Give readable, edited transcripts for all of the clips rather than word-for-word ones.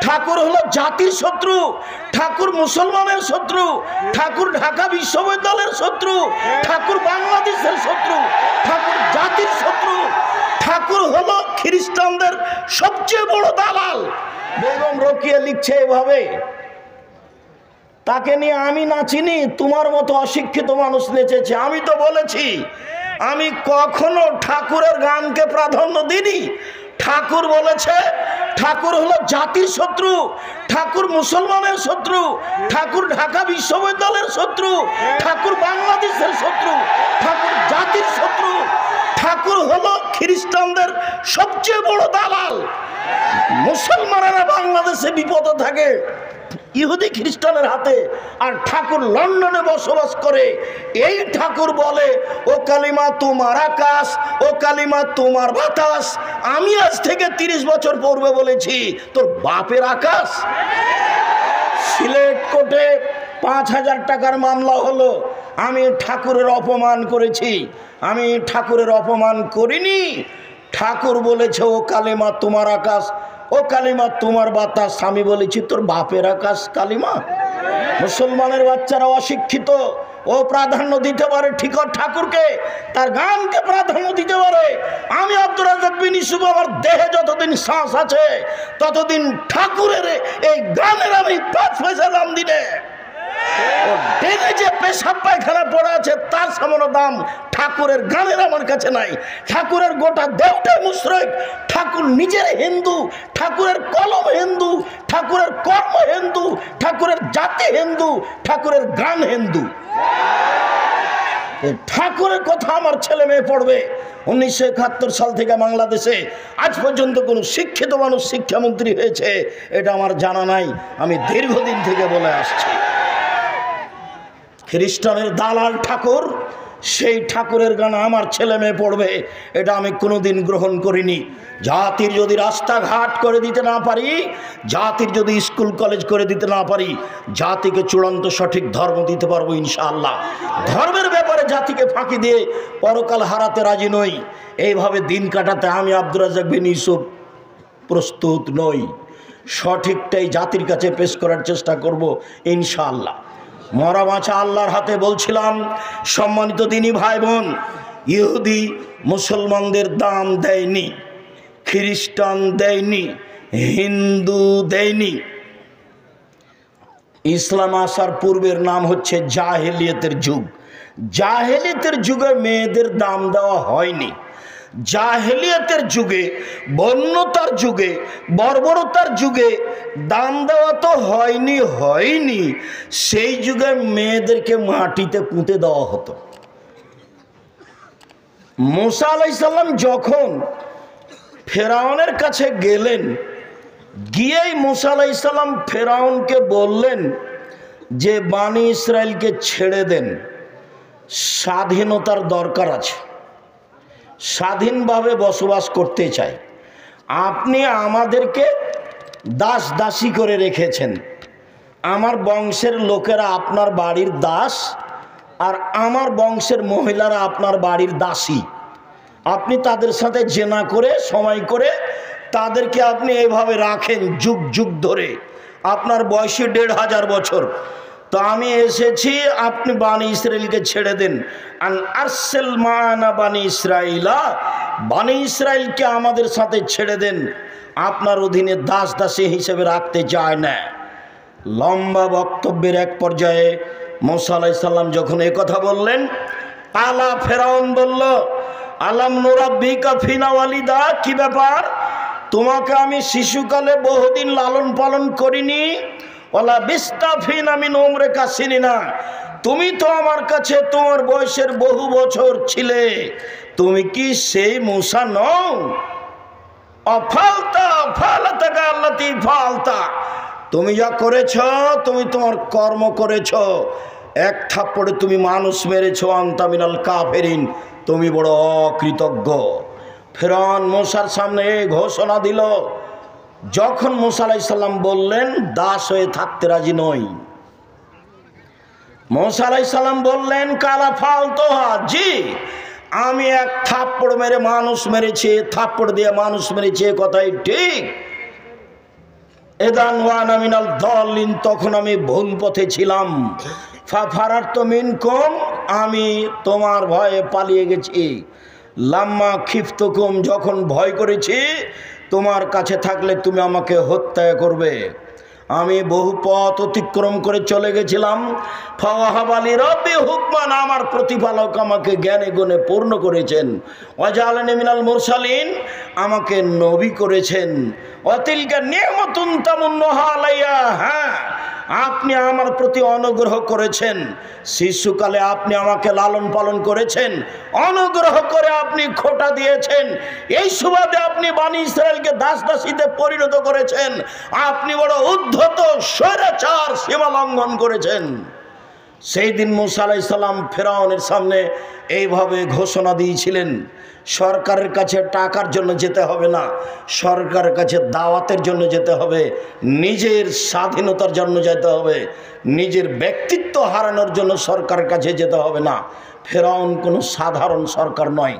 ঠাকুর হলো জাতির শত্রু, ঠাকুর মুসলমানের শত্রু, ঠাকুর ঢাকা বিশ্ববিদ্যালয়ের শত্রু, ঠাকুর বাংলাদেশের শত্রু, ঠাকুর জাতির শত্রু, ঠাকুর হলো খ্রিস্টানদের সবচেয়ে বড় দালাল। বেগম রোকেয়া লিখছে এভাবে, তাকে নিয়ে আমি নাচিনি, তোমার মতো অশিক্ষিত মানুষ নেচেছে। আমি তো বলেছি আমি কখনো ঠাকুরের গানকে প্রাধান্য দিইনি। ঠাকুর বলেছে ঠাকুর হলো জাতির শত্রু, ঠাকুর মুসলমানের শত্রু, ঠাকুর ঢাকা বিশ্ববিদ্যালয়ের শত্রু, ঠাকুর বাংলাদেশের শত্রু, ঠাকুর জাতির শত্রু, ঠাকুর হলো খ্রিস্টানদের সবচেয়ে বড় দালাল। মুসলমানেরা বাংলাদেশে বিপদে থাকে ইহুদি খ্রিস্টানের হাতে, আর ঠাকুর লন্ডনে বসবাস করে। এই ঠাকুর বলে ও কালিমা তোমার আকাশ, ও কালিমা তোমার বাতাস। আমি আজ থেকে 30 বছর পূর্বে বলেছি তোর বাপের আকাশ। সিলেট কোর্টে 5000 টাকার মামলা হলো, আমি ঠাকুরের অপমান করেছি। আমি ঠাকুরের অপমান করিনি। ঠাকুর বলেছে ও কালিমা তোমার আকাশ, ও কালিমা তোমার বাতাস। আমি বলেছি তোর বাপের আকাশ কালিমা। মুসলমানের বাচ্চারা অশিক্ষিত, ও প্রাধান্য দিতে পারে ঠিক ঠাকুরকে, তার গানকে প্রাধান্য দিতে পারে। আমি আব্দুর রাজ্জাক বিন ইউসুফ, আমার দেহে যতদিন শ্বাস আছে ততদিন ঠাকুরের এই গানের আমি 5 পয়সা দাম দিনে। ও ডেনে যে পেশাব পায়খানা পড়ে আছে তার সামান্য দাম ঠাকুরের গানের আমার কাছে নাই। ঠাকুরের গোটা দেহটাই মুশরিক। ঠাকুর নিজের হিন্দু, ঠাকুরের কলম হিন্দু, ঠাকুরের কর্ম হিন্দু, ঠাকুরের জাতি হিন্দু, ঠাকুরের গান হিন্দু। ঠাকুরের কথা আমার ছেলে মেয়ে পড়বে। 1971 সাল থেকে বাংলাদেশে আজ পর্যন্ত কোনো শিক্ষিত মানুষ শিক্ষামন্ত্রী হয়েছে এটা আমার জানা নাই। আমি দীর্ঘদিন থেকে বলে আসছি খ্রিস্টানের দালাল ঠাকুর, সেই ঠাকুরের গান আমার ছেলে মেয়ে পড়বে এটা আমি কোনোদিন গ্রহণ করিনি। জাতির যদি রাস্তাঘাট করে দিতে না পারি, জাতির যদি স্কুল কলেজ করে দিতে না পারি, জাতিকে চূড়ান্ত সঠিক ধর্ম দিতে পারবো ইনশাআল্লাহ। ধর্মের ব্যাপারে জাতিকে ফাঁকি দিয়ে পরকাল হারাতে রাজি নই। এইভাবে দিন কাটাতে আমি আব্দুর রাজ্জাক বিন ইউসুফ প্রস্তুত নই। সঠিকটাই জাতির কাছে পেশ করার চেষ্টা করব ইনশাআল্লাহ। মরা বাঁচা আল্লাহর হাতে। বলছিলাম সম্মানিত দিনী ভাই বোন, ইহুদি মুসলমানদের দাম দেয়নি, খ্রিস্টান দেয়নি, হিন্দু দেয়নি। ইসলাম আসার পূর্বের নাম হচ্ছে জাহেলিয়াতের যুগ। জাহেলিয়াতের যুগে মেয়েদের দাম দেওয়া হয়নি। জাহেলিয়াতের যুগে, বন্যতার যুগে, বর্বরতার যুগে দাম দেওয়া তো হয়নি। সেই যুগে মেয়েদেরকে মাটিতে পুঁতে দেওয়া হতো। মুসা আলাইহিস সালাম যখন ফেরাউনের কাছে গেলেন, গিয়েই মুসা আলাইহিস সালাম ফেরাউনকে বললেন যে বানি ইসরায়েলকে ছেড়ে দেন, স্বাধীনতার দরকার আছে, স্বাধীনভাবে বসবাস করতে চাই। আপনি আমাদেরকে দাস দাসী করে রেখেছেন, আমার বংশের লোকেরা আপনার বাড়ির দাস, আর আমার বংশের মহিলারা আপনার বাড়ির দাসী। আপনি তাদের সাথে জেনা করে সময় করে তাদেরকে আপনি এইভাবে রাখেন যুগ যুগ ধরে। আপনার বয়সী 1500 বছর। তো আমি এসেছি, আপনি বানি ইসরায়েলকে ছেড়ে দেন। আরসেল মানা বানি ইসরাইলা, বানি ইসরায়েলকে আমাদের সাথে ছেড়ে দেন, আপনার অধীনে দাস দাসী হিসেবে রাখতে চায় না। লম্বা বক্তব্যের এক পর্যায়ে মুসা আলাইহিস সালাম যখন এই কথা বললেন, আলা ফেরাউন বলল, আলাম নুরাব্বিকা ফিনা ওয়ালিদা, কি ব্যাপার, তোমাকে আমি শিশুকালে বহুদিন লালন পালন করিনি? ওলা বিস্তাফিনা মিন উমরিকা সিনিনা, তুমি তো আমার কাছে তোমার বয়সের বহু বছর ছিলে, তুমি কি সেই মুসা নও? অফালতা ফালাতাকা আল্লাতি ফালতা, তুমি যা করেছ, তুমি তোমার কর্ম করেছ। এক থাপ্পড়ে তুমি মানুষ মেরেছ। আনতা মিনাল কাফিরিন, তুমি বড় অকৃতজ্ঞ। ফেরাউন মুসার সামনে ঘোষণা দিল। যখন মুসা আলাইহিস সালাম বললেন দাস হয়ে থাকতে রাজি নই, মুসা আলাইহিস সালাম বললেন কালা ফালতোহা, জি আমি এক থাপ্পড় মেরে মানুষ মেরেছি, থাপ্পড় দিয়ে মানুষ মেরেছি, কথাই ঠিক। এদান ওয়ানা মিনাল দাল্লিন, তখন আমি ভুল পথে ছিলাম। ফারারতু মিনকুম, আমি তোমার ভয়ে পালিয়ে গেছি। লাম্মা খিফতুকুম, যখন ভয় করেছি তোমার কাছে থাকলে তুমি আমাকে হত্যা করবে, আমি বহু পথ অতিক্রম করে চলে গেছিলাম। ফাওয়াহাবালি রব্বি হুকমান, আমার প্রতিপালক আমাকে জ্ঞানে গুণে পূর্ণ করেছেন। ওয়াজআলানি মিনাল মুরসালিন, আমাকে নবী করেছেন। ওয়াতিলকা নি'মাতুন তামুন্নুহা আলাইয়া, হ্যাঁ আপনি আমার প্রতি অনুগ্রহ করেছেন। শিশুকালে আপনি আমাকে লালন পালন করেছেন, অনুগ্রহ করে আপনি খোঁটা দিয়েছেন। এই সুবাদে আপনি বনী ইসরায়েলকে দাস দাসীতে পরিণত করেছেন। আপনি বড় উদ্ধত স্বৈরাচার, সীমা লঙ্ঘন করেছেন। সেই দিন মূসা আলাইহিস সালাম ফেরাউনের সামনে এইভাবে ঘোষণা দিয়েছিলেন, সরকারের কাছে টাকার জন্য যেতে হবে না, সরকারের কাছে দাওয়াতের জন্য যেতে হবে, নিজের স্বাধীনতার জন্য যেতে হবে, নিজের ব্যক্তিত্ব হারানোর জন্য সরকারের কাছে যেতে হবে না। ফেরাউন কোনো সাধারণ সরকার নয়,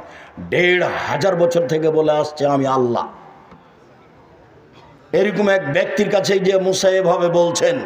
১৫০০ বছর থেকে বলে আসছে আমি আল্লাহ। এরকম এক ব্যক্তির কাছে গিয়ে মূসা এভাবে বলছেন।